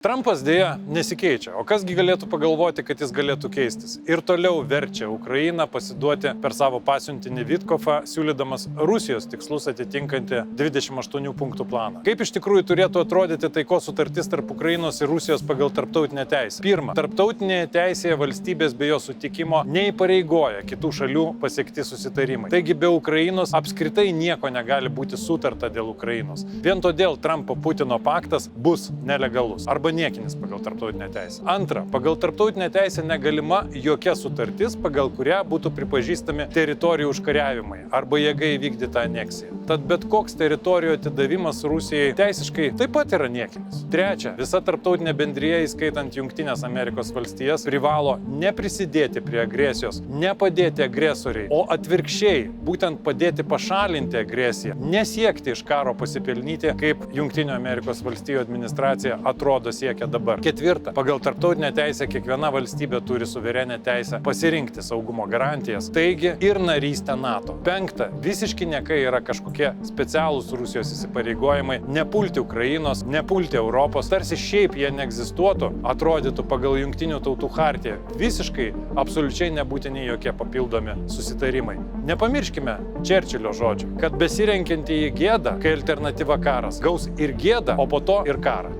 Trumpas dėja nesikeičia, o kasgi galėtų pagalvoti, kad jis galėtų keistis. Ir toliau verčia Ukrainą pasiduoti per savo pasiuntinį Vitkofą, siūlydamas Rusijos tikslus atitinkantį 28 punktų planą. Kaip iš tikrųjų turėtų atrodyti taikos sutartis tarp Ukrainos ir Rusijos pagal tarptautinę teisę? Pirma, tarptautinėje teisėje valstybės be jo sutikimo neįpareigoja kitų šalių pasiekti susitarimai. Taigi be Ukrainos apskritai nieko negali būti sutarta dėl Ukrainos. Vien todėl Trumpo-Putino paktas bus nelegalus arba niekinis pagal tarptautinę teisę. Antra, pagal tarptautinę teisę negalima jokia sutartis, pagal kurią būtų pripažįstami teritorijų užkariavimai arba jėga įvykdyta aneksija. Tad bet koks teritorijų atidavimas Rusijai teisiškai taip pat yra niekinis. Trečia, visa tarptautinė bendrija, įskaitant Jungtinės Amerikos valstijas, privalo neprisidėti prie agresijos, nepadėti agresoriai, o atvirkščiai, būtent padėti pašalinti agresiją, nesiekti iš karo pasipelnyti, kaip Jungtinių Amerikos valstijų administracija atrodo siekia dabar. Ketvirta, pagal tarptautinę teisę kiekviena valstybė turi suverenę teisę pasirinkti saugumo garantijas, taigi ir narystę NATO. Penkta, visiški niekai yra kažkokie specialūs Rusijos įsipareigojimai nepulti Ukrainos, nepulti Europos, tarsi šiaip jie neegzistuotų, atrodytų pagal Jungtinių tautų chartiją. Visiškai, absoliučiai nebūtini jokie papildomi susitarimai. Nepamirškime Čerčilio žodžių, kad besirenkiantieji gėda, kai alternatyva karas, gaus ir gėdą, o po to ir karą.